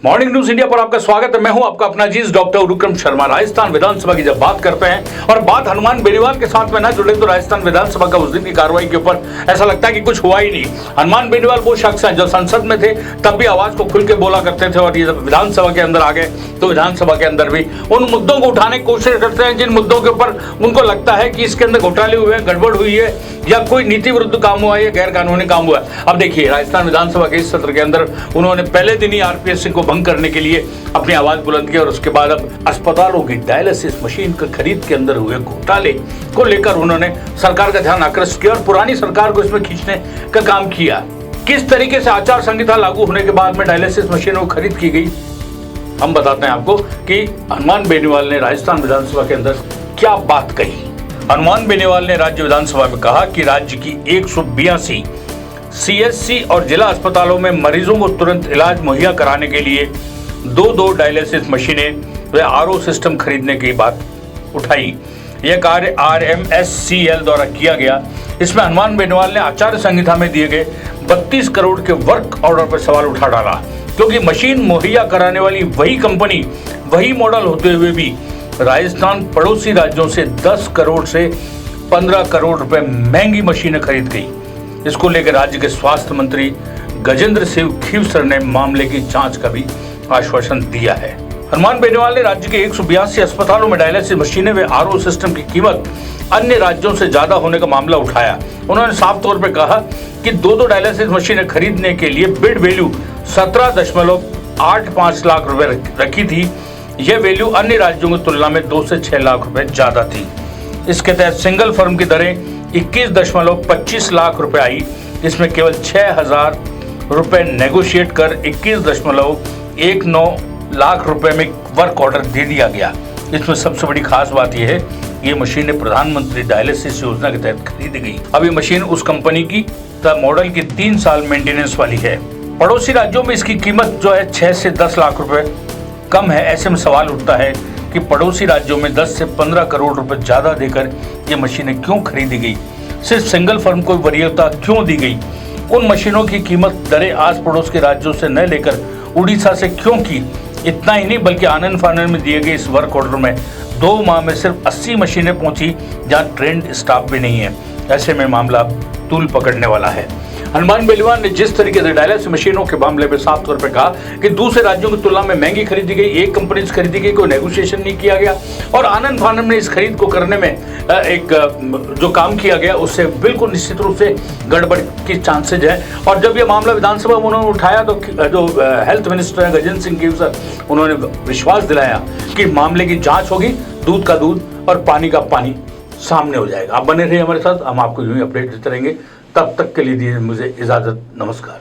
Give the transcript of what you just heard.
Morning news India पर आपका स्वागत है। मैं हूं आपका अपना अजीज डॉक्टर उरुक्रम शर्मा। राजस्थान विधानसभा की जब बात करते हैं और बात हनुमान बेनीवाल के साथ में ना जुड़े तो राजस्थान विधानसभा का उस दिन की कार्रवाई के ऊपर ऐसा लगता है कि कुछ हुआ ही नहीं। हनुमान बेनीवाल वो शख्स हैं जो संसद में थे तब भी आवाज को खुल के बोला करते थे, और ये जब विधानसभा के अंदर आ गए तो विधानसभा के अंदर भी उन मुद्दों को उठाने की कोशिश करते हैं जिन मुद्दों के ऊपर उनको लगता है कि इसके अंदर घोटाले हुए हैं, गड़बड़ हुई है, या कोई नीति विरुद्ध काम हुआ है या गैर कानूनी काम हुआ है। अब देखिए, राजस्थान विधानसभा के इस सत्र के अंदर उन्होंने पहले दिन ही आरपीएससी को भंग करने के लिए अपनी आवाज बुलंद की, और उसके बाद अब अस्पतालों की डायलिसिस मशीन की खरीद के अंदर हुए घोटाले को लेकर उन्होंने सरकार का ध्यान आकृष्ट किया और पुरानी सरकार को इसमें खींचने का काम किया। किस तरीके से आचार संहिता लागू होने के बाद में डायलिसिस मशीनों की खरीद की गई, हम बताते हैं आपको कि हनुमान बेनीवाल ने राजस्थान विधानसभा के अंदर क्या बात कही। हनुमान बेनीवाल ने राज्य विधानसभा में कहा कि राज्य की 182 सीएचसी और जिला अस्पतालों में मरीजों को तुरंत इलाज मुहैया कराने के लिए दो डायलिसिस मशीनें व आरओ सिस्टम खरीदने की बात उठाई। यह कार्य RMSCL द्वारा किया गया। इसमें हनुमान बेनीवाल ने आचार संहिता में दिए गए 32 करोड़ के वर्क ऑर्डर पर सवाल उठा डाला, क्योंकि मशीन मुहैया कराने वाली वही कंपनी, वही मॉडल होते हुए भी राजस्थान पड़ोसी राज्यों से 10 करोड़ से 15 करोड़ रुपए महंगी मशीनें खरीद गई। इसको लेकर राज्य के स्वास्थ्य मंत्री गजेंद्र सिंह खीवसर ने मामले की जांच का भी आश्वासन दिया है। हनुमान बेनीवाल ने राज्य के 182 अस्पतालों में डायलिसिस मशीनें व आरओ सिस्टम की कीमत अन्य राज्यों से ज्यादा होने का मामला उठाया। उन्होंने साफ तौर पर कहा कि दो डायलिसिस मशीनें खरीदने के लिए बिड वैल्यू 17.85 लाख रुपए रखी थी। यह वैल्यू अन्य राज्यों की तुलना में 2 से 6 लाख रुपए ज्यादा थी। इसके तहत सिंगल फर्म की दरें 21.25 लाख रुपए आई। इसमें केवल 6,000 रुपए नेगोशिएट कर 21.19 लाख रुपए में वर्क ऑर्डर दे दिया गया। इसमें सबसे बड़ी खास बात यह है, ये मशीनें प्रधानमंत्री डायलिसिस योजना के तहत खरीदी गई। अब ये मशीन उस कंपनी की मॉडल की 3 साल मेंटेनेंस वाली है। पड़ोसी राज्यों में इसकी कीमत जो है 6 से 10 लाख रुपए कम है। ऐसे में सवाल उठता है कि पड़ोसी राज्यों में 10 से 15 करोड़ रुपए ज्यादा देकर ये मशीनें क्यों खरीदी गई, सिर्फ सिंगल फर्म को वरीयता क्यों दी गई, उन मशीनों की कीमत दरें आस पड़ोस के राज्यों से न लेकर उड़ीसा से क्यों की। इतना ही नहीं बल्कि आनंद फानंद में दिए गए इस वर्क ऑर्डर में 2 माह में सिर्फ 80 मशीनें पहुंची, जहां ट्रेंड स्टाफ भी नहीं है। ऐसे में मामला तूल पकड़ने वाला है। हनुमान बेनीवाल ने जिस तरीके से डायलिसिस मशीनों के मामले में साफ तौर पर कहा कि दूसरे राज्यों की तुलना में महंगी खरीदी गई, एक कंपनी से खरीदी गई, कोई नेगोशिएशन नहीं किया गया, और आनंद फानंद में इस खरीद को करने में एक जो काम किया गया उससे बिल्कुल निश्चित रूप से गड़बड़ की चांसेज है। और जब यह मामला विधानसभा में उन्होंने उठाया तो जो हेल्थ मिनिस्टर है गजेंद्र सिंह खीवसर, उन्होंने विश्वास दिलाया कि मामले की जाँच होगी, दूध का दूध और पानी का पानी सामने हो जाएगा। आप बने रहिए हमारे साथ, हम आपको यूं ही अपडेट देते रहेंगे। तब तक के लिए दीजिए मुझे इजाजत। नमस्कार।